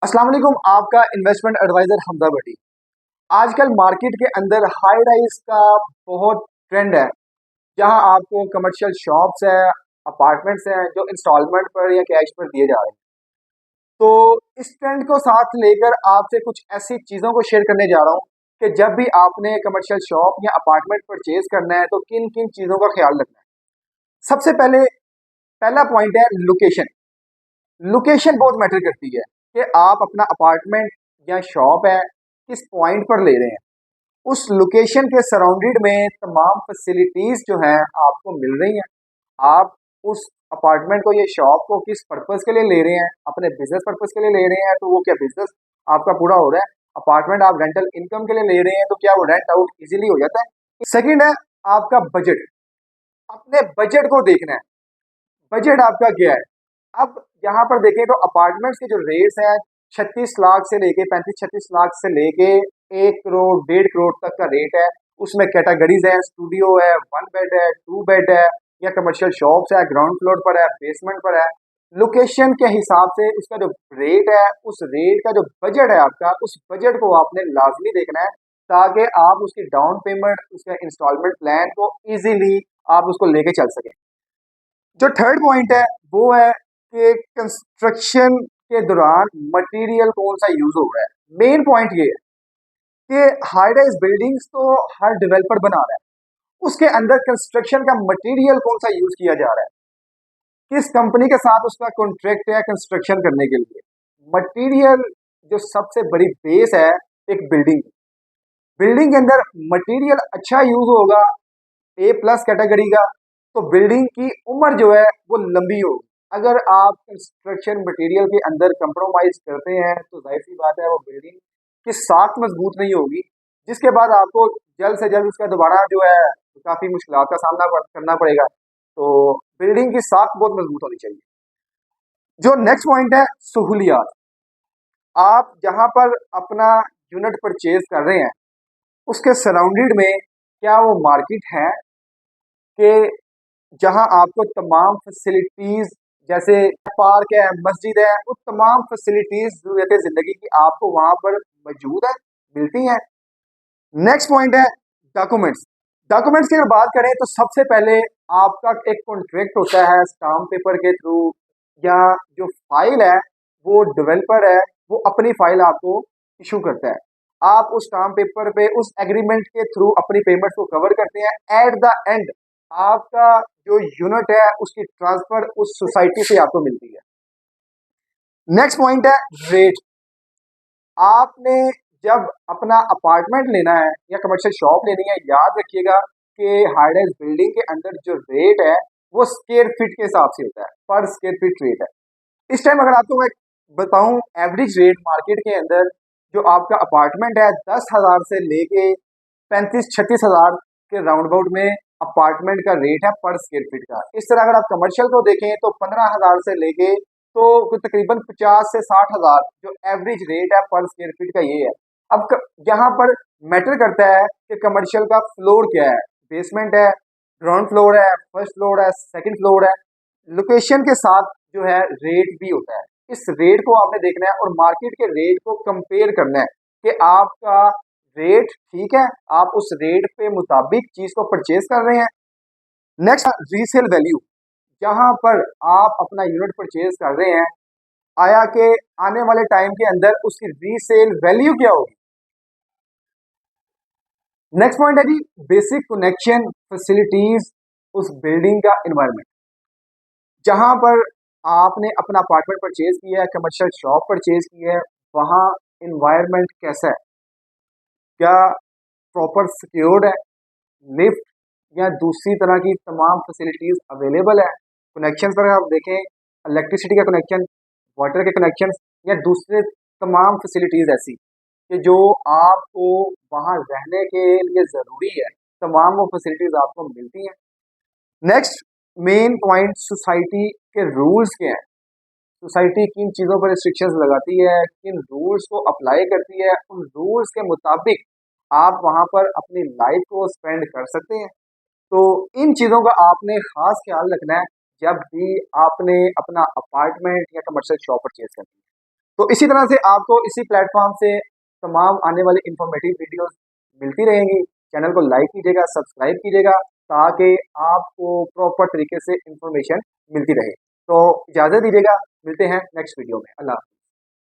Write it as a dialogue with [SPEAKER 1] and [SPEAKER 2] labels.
[SPEAKER 1] अस्सलाम वालेकुम। आपका इन्वेस्टमेंट एडवाइजर हमजा भट्टी। आजकल मार्केट के अंदर हाई राइज का बहुत ट्रेंड है, जहां आपको कमर्शियल शॉप्स है, अपार्टमेंट्स हैं जो इंस्टॉलमेंट पर या कैश पर दिए जा रहे हैं। तो इस ट्रेंड को साथ लेकर आपसे कुछ ऐसी चीज़ों को शेयर करने जा रहा हूं कि जब भी आपने कमर्शियल शॉप या अपार्टमेंट परचेज करना है तो किन किन चीज़ों का ख्याल रखना है। सबसे पहले पहला पॉइंट है लोकेशन। लोकेशन बहुत मैटर करती है कि आप अपना अपार्टमेंट या शॉप है किस पॉइंट पर ले रहे हैं। उस लोकेशन के सराउंडेड में तमाम फैसिलिटीज जो हैं आपको मिल रही हैं। आप उस अपार्टमेंट को या शॉप को किस पर्पस के लिए ले रहे हैं, अपने बिजनेस पर्पस के लिए ले रहे हैं तो वो क्या बिजनेस आपका पूरा हो रहा है। अपार्टमेंट आप रेंटल इनकम के लिए ले रहे हैं तो क्या वो रेंट आउट इजीली हो जाता है। सेकंड है आपका बजट। अपने बजट को देखना है, बजट आपका क्या है। अब यहाँ पर देखें तो अपार्टमेंट्स के जो रेट्स हैं 36 लाख से लेके 35-36 लाख से लेके 1 करोड़ 1.5 करोड़ तक का रेट है। उसमें कैटेगरीज है, स्टूडियो है, 1 बेड है, 2 बेड है, या कमर्शियल शॉप्स है, ग्राउंड फ्लोर पर है, बेसमेंट पर है। लोकेशन के हिसाब से उसका जो रेट है, उस रेट का जो बजट है आपका, उस बजट को आपने लाजमी देखना है ताकि आप उसकी डाउन पेमेंट, उसका इंस्टॉलमेंट प्लान को इजीली आप उसको लेके चल सकें। जो थर्ड पॉइंट है वो है कि कंस्ट्रक्शन के दौरान मटेरियल कौन सा यूज हो रहा है। मेन पॉइंट ये है कि हाई राइज बिल्डिंग्स तो हर डेवलपर बना रहा है, उसके अंदर कंस्ट्रक्शन का मटेरियल कौन सा यूज किया जा रहा है, किस कंपनी के साथ उसका कॉन्ट्रैक्ट है कंस्ट्रक्शन करने के लिए। मटेरियल जो सबसे बड़ी बेस है एक बिल्डिंग, बिल्डिंग के अंदर मटेरियल अच्छा यूज होगा, A+ कैटेगरी का, तो बिल्डिंग की उम्र जो है वो लंबी होगी। अगर आप कंस्ट्रक्शन मटेरियल के अंदर कंप्रोमाइज करते हैं तो जाहिर सी बात है वो बिल्डिंग की साख मजबूत नहीं होगी, जिसके बाद आपको जल्द से जल्द उसका दोबारा जो है काफी मुश्किल का सामना करना पड़ेगा। तो बिल्डिंग की साख बहुत मजबूत होनी चाहिए। जो नेक्स्ट पॉइंट है सहूलियात। आप जहां पर अपना यूनिट परचेज कर रहे हैं उसके सराउंडेड में क्या वो मार्केट है कि जहां आपको तमाम फैसिलिटीज जैसे पार्क है, मस्जिद है, वो तमाम फैसिलिटीज जरूरत जिंदगी की आपको वहां पर मौजूद है, मिलती हैं। नेक्स्ट पॉइंट है डॉक्यूमेंट्स। डॉक्यूमेंट्स की अगर बात करें तो सबसे पहले आपका एक कॉन्ट्रैक्ट होता है स्टाम्प पेपर के थ्रू, या जो फाइल है वो डेवलपर है वो अपनी फाइल आपको इशू करता है। आप उस स्टाम्प पेपर पे उस एग्रीमेंट के थ्रू अपनी पेमेंट को कवर करते हैं। एट द एंड आपका जो यूनिट है उसकी ट्रांसफर उस सोसाइटी से आपको मिलती है। नेक्स्ट पॉइंट है रेट। आपने जब अपना अपार्टमेंट लेना है या कमर्शियल शॉप लेनी है, याद रखिएगा कि हाई राइज बिल्डिंग के अंदर जो रेट है वो स्क्वायर फीट के हिसाब से होता है, पर स्क्वायर फीट रेट है। इस टाइम अगर आपको मैं बताऊं एवरेज रेट मार्केट के अंदर जो आपका अपार्टमेंट है 10,000 से लेके 35-36 हज़ार के राउंड अबाउट में अपार्टमेंट का रेट है पर स्क्वायर फीट का। इस तरह अगर आप कमर्शियल को देखें तो 15,000 से लेके तो तकरीबन 50 से 60 हज़ार जो एवरेज रेट है पर स्क्वायर फीट का ये है। अब यहाँ पर मैटर करता है कि कमर्शियल का फ्लोर क्या है, बेसमेंट है, ग्राउंड फ्लोर है, फर्स्ट फ्लोर है, सेकंड फ्लोर है। लोकेशन के साथ जो है रेट भी होता है। इस रेट को आपने देखना है और मार्केट के रेट को कंपेयर करना है कि आपका रेट ठीक है, आप उस रेट पे मुताबिक चीज को परचेज कर रहे हैं। Next resale value. जहां पर आप अपना यूनिट परचेज कर रहे हैं, आया कि आने वाले टाइम के अंदर उसकी रीसेल वैल्यू क्या होगी। नेक्स्ट पॉइंट है जी बेसिक कनेक्शन फैसिलिटीज, उस बिल्डिंग का एनवायरनमेंट। जहां पर आपने अपना अपार्टमेंट परचेज किया है, कमर्शियल शॉप परचेज की है, वहां एनवायरनमेंट कैसा है, क्या प्रॉपर सिक्योर्ड है, लिफ्ट या दूसरी तरह की तमाम फैसिलिटीज अवेलेबल है। कनेक्शन पर आप देखें इलेक्ट्रिसिटी का कनेक्शन, वाटर के कनेक्शन या दूसरे तमाम फैसिलिटीज ऐसी कि जो आपको वहां रहने के लिए जरूरी है, तमाम वो फैसिलिटीज आपको मिलती हैं। नेक्स्ट मेन पॉइंट सोसाइटी के रूल्स क्या हैं। सोसाइटी किन चीज़ों पर रिस्ट्रिक्शंस लगाती है, किन रूल्स को अप्लाई करती है, उन रूल्स के मुताबिक आप वहां पर अपनी लाइफ को स्पेंड कर सकते हैं। तो इन चीज़ों का आपने खास ख्याल रखना है जब भी आपने अपना अपार्टमेंट या कमर्शियल शॉप परचेज करनी है। तो इसी तरह से आपको इसी प्लेटफॉर्म से तमाम आने वाली इंफॉर्मेटिव वीडियोस मिलती रहेंगी। चैनल को लाइक कीजिएगा, सब्सक्राइब कीजिएगा, ताकि आपको प्रॉपर तरीके से इंफॉर्मेशन मिलती रहे। तो इजाज़त दीजिएगा, मिलते हैं नेक्स्ट वीडियो में। अल्लाह।